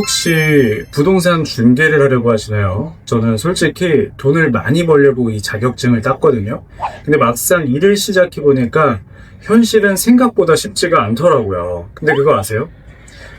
혹시 부동산 중개를 하려고 하시나요? 저는 솔직히 돈을 많이 벌려고 이 자격증을 땄거든요. 근데 막상 일을 시작해보니까 현실은 생각보다 쉽지가 않더라고요. 근데 그거 아세요?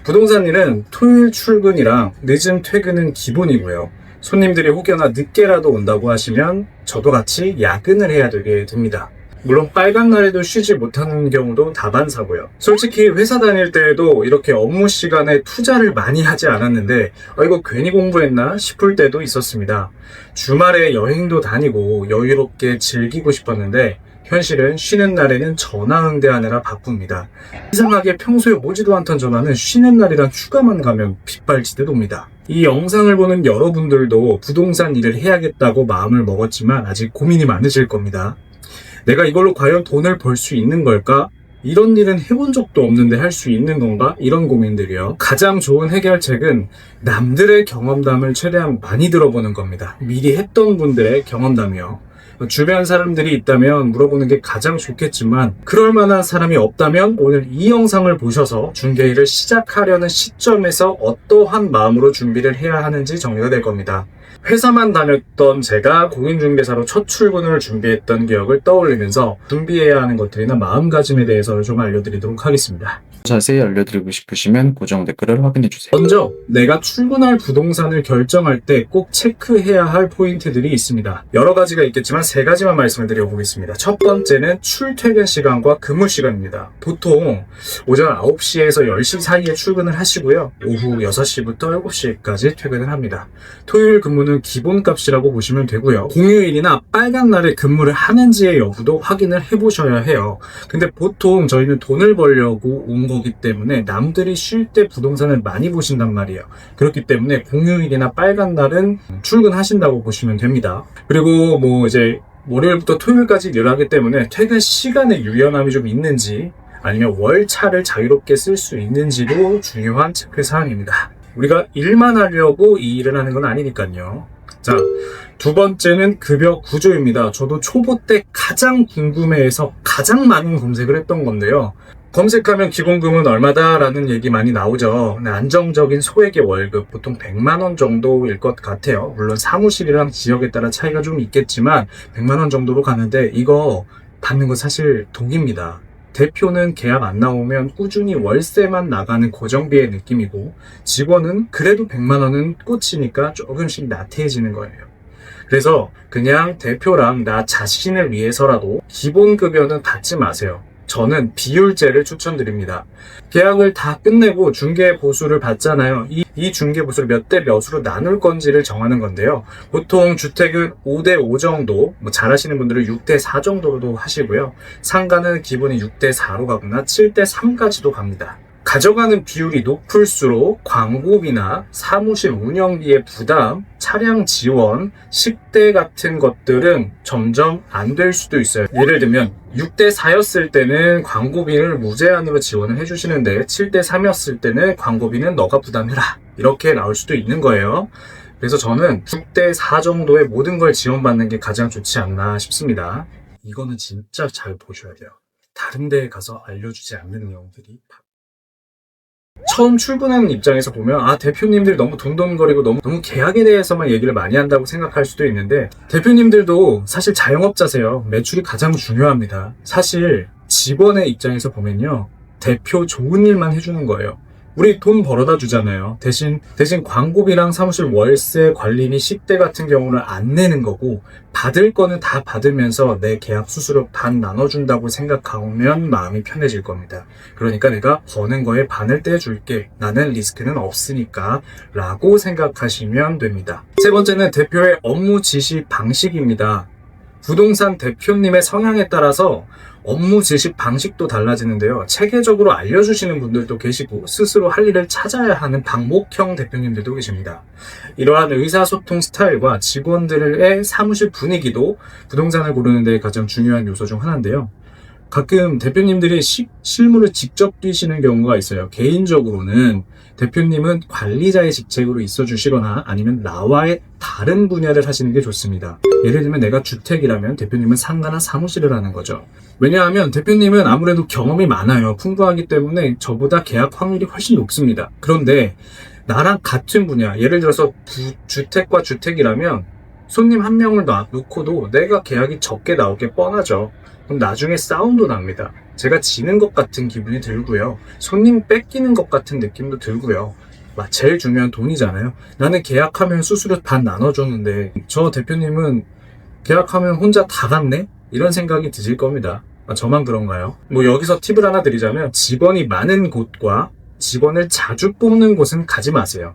부동산 일은 토요일 출근이랑 늦은 퇴근은 기본이고요. 손님들이 혹여나 늦게라도 온다고 하시면 저도 같이 야근을 해야 되게 됩니다. 물론 빨간 날에도 쉬지 못하는 경우도 다반사고요. 솔직히 회사 다닐 때에도 이렇게 업무 시간에 투자를 많이 하지 않았는데 이거 괜히 공부했나 싶을 때도 있었습니다. 주말에 여행도 다니고 여유롭게 즐기고 싶었는데 현실은 쉬는 날에는 전화 응대하느라 바쁩니다. 이상하게 평소에 오지도 않던 전화는 쉬는 날이랑 휴가만 가면 빗발치듯 옵니다. 이 영상을 보는 여러분들도 부동산 일을 해야겠다고 마음을 먹었지만 아직 고민이 많으실 겁니다. 내가 이걸로 과연 돈을 벌 수 있는 걸까? 이런 일은 해본 적도 없는데 할 수 있는 건가? 이런 고민들이요. 가장 좋은 해결책은 남들의 경험담을 최대한 많이 들어보는 겁니다. 미리 했던 분들의 경험담이요. 주변 사람들이 있다면 물어보는 게 가장 좋겠지만 그럴 만한 사람이 없다면 오늘 이 영상을 보셔서 중개일을 시작하려는 시점에서 어떠한 마음으로 준비를 해야 하는지 정리가 될 겁니다. 회사만 다녔던 제가 공인중개사로 첫 출근을 준비했던 기억을 떠올리면서 준비해야 하는 것들이나 마음가짐에 대해서 좀 알려드리도록 하겠습니다. 자세히 알려드리고 싶으시면 고정 댓글을 확인해주세요. 먼저 내가 출근할 부동산을 결정할 때 꼭 체크해야 할 포인트들이 있습니다. 여러 가지가 있겠지만 세 가지만 말씀을 드려보겠습니다. 첫 번째는 출퇴근 시간과 근무 시간입니다. 보통 오전 9시에서 10시 사이에 출근을 하시고요. 오후 6시부터 7시까지 퇴근을 합니다. 토요일 근무는 기본값이라고 보시면 되고요. 공휴일이나 빨간 날에 근무를 하는지의 여부도 확인을 해보셔야 해요. 근데 보통 저희는 돈을 벌려고 온 거기 때문에 남들이 쉴 때 부동산을 많이 보신단 말이에요. 그렇기 때문에 공휴일이나 빨간 날은 출근하신다고 보시면 됩니다. 그리고 이제 월요일부터 토요일까지 일을 하기 때문에 퇴근 시간에 유연함이 좀 있는지 아니면 월차를 자유롭게 쓸 수 있는지도 중요한 체크사항입니다. 우리가 일만 하려고 이 일을 하는 건 아니니까요. 자, 두 번째는 급여 구조입니다. 저도 초보 때 가장 궁금해해서 가장 많은 검색을 했던 건데요. 검색하면 기본금은 얼마다 라는 얘기 많이 나오죠. 안정적인 소액의 월급 보통 100만 원 정도일 것 같아요. 물론 사무실이랑 지역에 따라 차이가 좀 있겠지만 100만 원 정도로 가는데 이거 받는 거 사실 독입니다. 대표는 계약 안 나오면 꾸준히 월세만 나가는 고정비의 느낌이고 직원은 그래도 100만 원은 꽂히니까 조금씩 나태해지는 거예요. 그래서 그냥 대표랑 나 자신을 위해서라도 기본급여는 받지 마세요. 저는 비율제를 추천드립니다. 계약을 다 끝내고 중개보수를 받잖아요. 이 중개보수를 몇 대 몇으로 나눌 건지를 정하는 건데요. 보통 주택은 5대 5 정도, 잘하시는 분들은 6대 4 정도로도 하시고요. 상가는 기본이 6대 4로 가거나 7대 3까지도 갑니다. 가져가는 비율이 높을수록 광고비나 사무실 운영비의 부담, 차량 지원, 식대 같은 것들은 점점 안 될 수도 있어요. 예를 들면 6대 4였을 때는 광고비를 무제한으로 지원을 해주시는데 7대 3였을 때는 광고비는 너가 부담해라. 이렇게 나올 수도 있는 거예요. 그래서 저는 6대 4 정도의 모든 걸 지원받는 게 가장 좋지 않나 싶습니다. 이거는 진짜 잘 보셔야 돼요. 다른 데에 가서 알려주지 않는 내용들이 처음 출근하는 입장에서 보면 대표님들이 너무 돈돈거리고 너무 계약에 대해서만 얘기를 많이 한다고 생각할 수도 있는데 대표님들도 사실 자영업자세요. 매출이 가장 중요합니다. 사실 직원의 입장에서 보면요. 대표 좋은 일만 해주는 거예요. 우리 돈 벌어다 주잖아요. 대신 광고비랑 사무실 월세, 관리비, 식대 같은 경우는 안 내는 거고 받을 거는 다 받으면서 내 계약 수수료 반 나눠준다고 생각하면 마음이 편해질 겁니다. 그러니까 내가 버는 거에 반을 떼줄게. 나는 리스크는 없으니까 라고 생각하시면 됩니다. 세 번째는 대표의 업무 지시 방식입니다. 부동산 대표님의 성향에 따라서 업무 지시 방식도 달라지는데요. 체계적으로 알려주시는 분들도 계시고 스스로 할 일을 찾아야 하는 방목형 대표님들도 계십니다. 이러한 의사소통 스타일과 직원들의 사무실 분위기도 부동산을 고르는 데 가장 중요한 요소 중 하나인데요. 가끔 대표님들이 실무를 직접 뛰시는 경우가 있어요. 개인적으로는 대표님은 관리자의 직책으로 있어 주시거나 아니면 나와의 다른 분야를 하시는 게 좋습니다. 예를 들면 내가 주택이라면 대표님은 상가나 사무실을 하는 거죠. 왜냐하면 대표님은 아무래도 경험이 많아요. 풍부하기 때문에 저보다 계약 확률이 훨씬 높습니다. 그런데 나랑 같은 분야, 예를 들어서 주택과 주택이라면 손님 한 명을 놓고도 내가 계약이 적게 나올 게 뻔하죠. 그럼 나중에 싸움도 납니다. 제가 지는 것 같은 기분이 들고요. 손님 뺏기는 것 같은 느낌도 들고요. 제일 중요한 돈이잖아요. 나는 계약하면 수수료 반 나눠줬는데 저 대표님은 계약하면 혼자 다 갔네? 이런 생각이 드실 겁니다. 저만 그런가요? 여기서 팁을 하나 드리자면 직원이 많은 곳과 직원을 자주 뽑는 곳은 가지 마세요.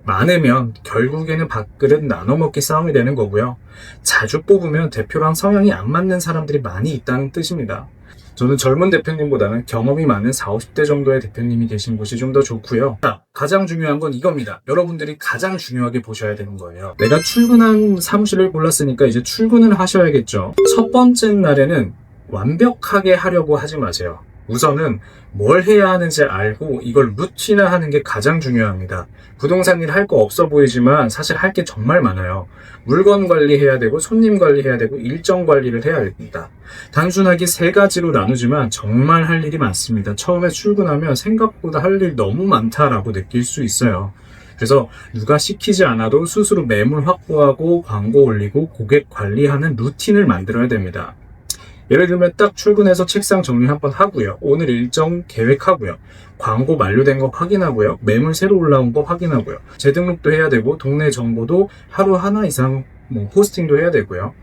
많으면 결국에는 밥그릇 나눠먹기 싸움이 되는 거고요. 자주 뽑으면 대표랑 성향이 안 맞는 사람들이 많이 있다는 뜻입니다. 저는 젊은 대표님보다는 경험이 많은 40, 50대 정도의 대표님이 계신 곳이 좀 더 좋고요. 자, 가장 중요한 건 이겁니다. 여러분들이 가장 중요하게 보셔야 되는 거예요. 내가 출근한 사무실을 골랐으니까 이제 출근을 하셔야겠죠. 첫 번째 날에는 완벽하게 하려고 하지 마세요. 우선은 뭘 해야 하는지 알고 이걸 루틴화하는 게 가장 중요합니다. 부동산 일 할 거 없어 보이지만 사실 할 게 정말 많아요. 물건 관리해야 되고 손님 관리해야 되고 일정 관리를 해야 됩니다. 단순하게 세 가지로 나누지만 정말 할 일이 많습니다. 처음에 출근하면 생각보다 할 일 너무 많다라고 느낄 수 있어요. 그래서 누가 시키지 않아도 스스로 매물 확보하고 광고 올리고 고객 관리하는 루틴을 만들어야 됩니다. 예를 들면 딱 출근해서 책상 정리 한번 하고요. 오늘 일정 계획하고요. 광고 만료된 거 확인하고요. 매물 새로 올라온 거 확인하고요. 재등록도 해야 되고 동네 정보도 하루 하나 이상 포스팅도 해야 되고요.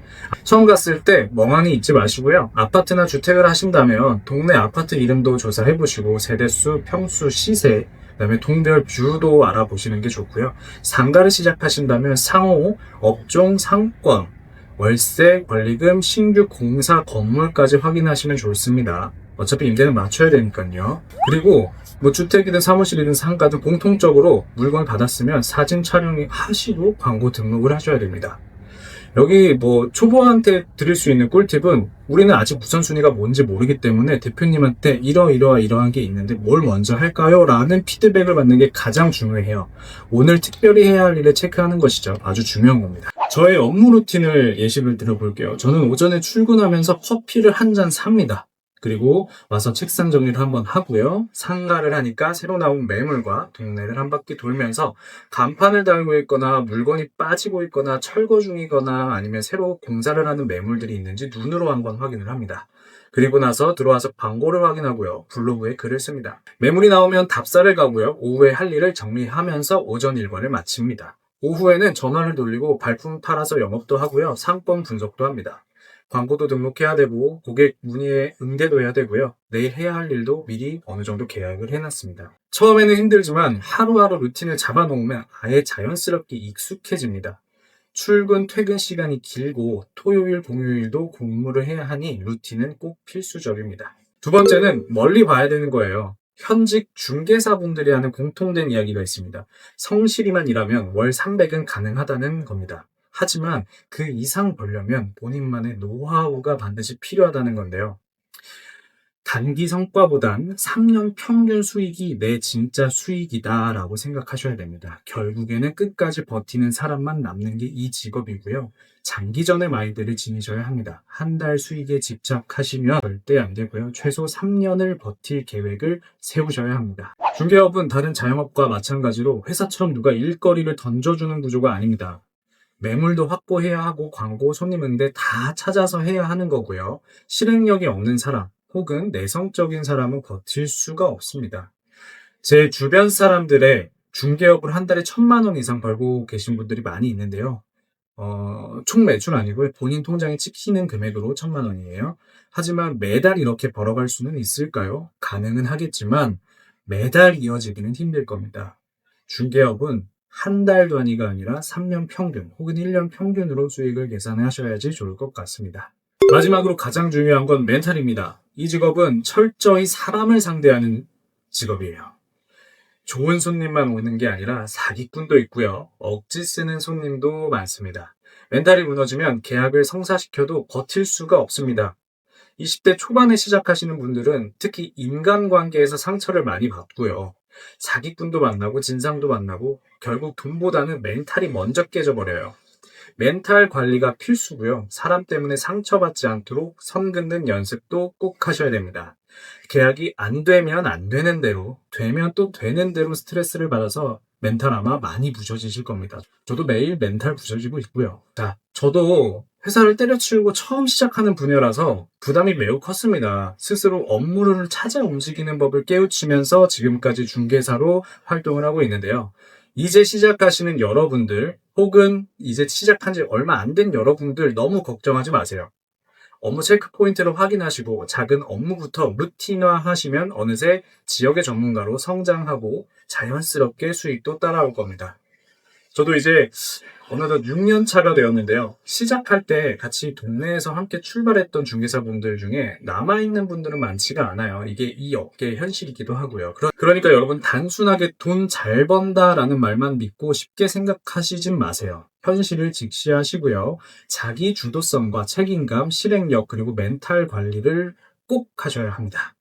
처음 갔을 때 멍하니 있지 마시고요. 아파트나 주택을 하신다면 동네 아파트 이름도 조사해보시고 세대수, 평수, 시세, 그다음에 동별 뷰도 알아보시는 게 좋고요. 상가를 시작하신다면 상호, 업종, 상권, 월세, 권리금, 신규 공사 건물까지 확인하시면 좋습니다. 어차피 임대는 맞춰야 되니까요. 그리고 주택이든 사무실이든 상가든 공통적으로 물건을 받았으면 사진 촬영하시고 광고 등록을 하셔야 됩니다. 여기 초보한테 드릴 수 있는 꿀팁은 우리는 아직 우선순위가 뭔지 모르기 때문에 대표님한테 이러한 게 있는데 뭘 먼저 할까요? 라는 피드백을 받는 게 가장 중요해요. 오늘 특별히 해야 할 일을 체크하는 것이죠. 아주 중요한 겁니다. 저의 업무 루틴을 예시를 들어볼게요. 저는 오전에 출근하면서 커피를 한 잔 삽니다. 그리고 와서 책상 정리를 한번 하고요. 상가를 하니까 새로 나온 매물과 동네를 한 바퀴 돌면서 간판을 달고 있거나 물건이 빠지고 있거나 철거 중이거나 아니면 새로 공사를 하는 매물들이 있는지 눈으로 한번 확인을 합니다. 그리고 나서 들어와서 광고를 확인하고요. 블로그에 글을 씁니다. 매물이 나오면 답사를 가고요. 오후에 할 일을 정리하면서 오전 일과를 마칩니다. 오후에는 전화를 돌리고 발품 팔아서 영업도 하고요. 상권 분석도 합니다. 광고도 등록해야 되고 고객 문의에 응대도 해야 되고요. 내일 해야 할 일도 미리 어느 정도 계획을 해놨습니다. 처음에는 힘들지만 하루하루 루틴을 잡아놓으면 아예 자연스럽게 익숙해집니다. 출근, 퇴근 시간이 길고 토요일, 공휴일도 근무를 해야 하니 루틴은 꼭 필수적입니다. 두 번째는 멀리 봐야 되는 거예요. 현직 중개사분들이 하는 공통된 이야기가 있습니다. 성실히만 일하면 월 300은 가능하다는 겁니다. 하지만 그 이상 벌려면 본인만의 노하우가 반드시 필요하다는 건데요. 단기 성과보단 3년 평균 수익이 내 진짜 수익이다 라고 생각하셔야 됩니다. 결국에는 끝까지 버티는 사람만 남는 게 이 직업이고요. 장기전의 마인드를 지니셔야 합니다. 한 달 수익에 집착하시면 절대 안 되고요. 최소 3년을 버틸 계획을 세우셔야 합니다. 중개업은 다른 자영업과 마찬가지로 회사처럼 누가 일거리를 던져주는 구조가 아닙니다. 매물도 확보해야 하고 광고, 손님 응대 다 찾아서 해야 하는 거고요. 실행력이 없는 사람 혹은 내성적인 사람은 버틸 수가 없습니다. 제 주변 사람들의 중개업을 한 달에 1,000만 원 이상 벌고 계신 분들이 많이 있는데요. 총 매출 아니고요. 본인 통장에 찍히는 금액으로 1,000만 원이에요. 하지만 매달 이렇게 벌어갈 수는 있을까요? 가능은 하겠지만 매달 이어지기는 힘들 겁니다. 중개업은 한 달 단위가 아니라 3년 평균 혹은 1년 평균으로 수익을 계산하셔야지 좋을 것 같습니다. 마지막으로 가장 중요한 건 멘탈입니다. 이 직업은 철저히 사람을 상대하는 직업이에요. 좋은 손님만 오는 게 아니라 사기꾼도 있고요. 억지 쓰는 손님도 많습니다. 멘탈이 무너지면 계약을 성사시켜도 버틸 수가 없습니다. 20대 초반에 시작하시는 분들은 특히 인간관계에서 상처를 많이 받고요. 사기꾼도 만나고 진상도 만나고 결국 돈보다는 멘탈이 먼저 깨져버려요. 멘탈 관리가 필수고요. 사람 때문에 상처받지 않도록 선 긋는 연습도 꼭 하셔야 됩니다. 계약이 안 되면 안 되는 대로, 되면 또 되는 대로 스트레스를 받아서 멘탈 아마 많이 부서지실 겁니다. 저도 매일 멘탈 부서지고 있고요. 자, 저도 회사를 때려치우고 처음 시작하는 분야라서 부담이 매우 컸습니다. 스스로 업무를 찾아 움직이는 법을 깨우치면서 지금까지 중개사로 활동을 하고 있는데요. 이제 시작하시는 여러분들 혹은 이제 시작한 지 얼마 안 된 여러분들 너무 걱정하지 마세요. 업무 체크 포인트를 확인하시고 작은 업무부터 루틴화 하시면 어느새 지역의 전문가로 성장하고 자연스럽게 수익도 따라올 겁니다. 저도 이제 어느덧 6년 차가 되었는데요. 시작할 때 같이 동네에서 함께 출발했던 중개사분들 중에 남아있는 분들은 많지가 않아요. 이게 이 업계의 현실이기도 하고요. 그러니까 여러분 단순하게 돈 잘 번다라는 말만 믿고 쉽게 생각하시진 마세요. 현실을 직시하시고요. 자기 주도성과 책임감, 실행력, 그리고 멘탈 관리를 꼭 하셔야 합니다.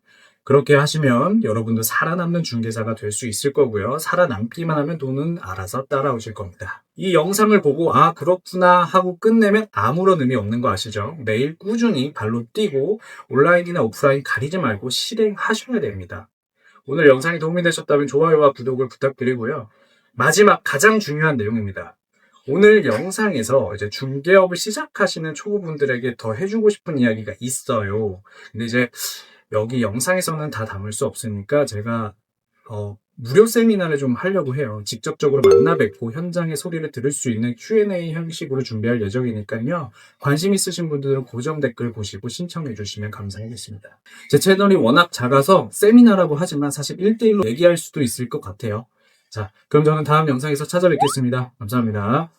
그렇게 하시면 여러분도 살아남는 중개사가 될 수 있을 거고요. 살아남기만 하면 돈은 알아서 따라오실 겁니다. 이 영상을 보고 아 그렇구나 하고 끝내면 아무런 의미 없는 거 아시죠? 매일 꾸준히 발로 뛰고 온라인이나 오프라인 가리지 말고 실행하셔야 됩니다. 오늘 영상이 도움이 되셨다면 좋아요와 구독을 부탁드리고요. 마지막 가장 중요한 내용입니다. 오늘 영상에서 이제 중개업을 시작하시는 초보분들에게 더 해주고 싶은 이야기가 있어요. 근데 이제 여기 영상에서는 다 담을 수 없으니까 제가 무료 세미나를 좀 하려고 해요. 직접적으로 만나 뵙고 현장의 소리를 들을 수 있는 Q&A 형식으로 준비할 예정이니까요. 관심 있으신 분들은 고정 댓글 보시고 신청해 주시면 감사하겠습니다. 제 채널이 워낙 작아서 세미나라고 하지만 사실 1대1로 얘기할 수도 있을 것 같아요. 자, 그럼 저는 다음 영상에서 찾아뵙겠습니다. 감사합니다.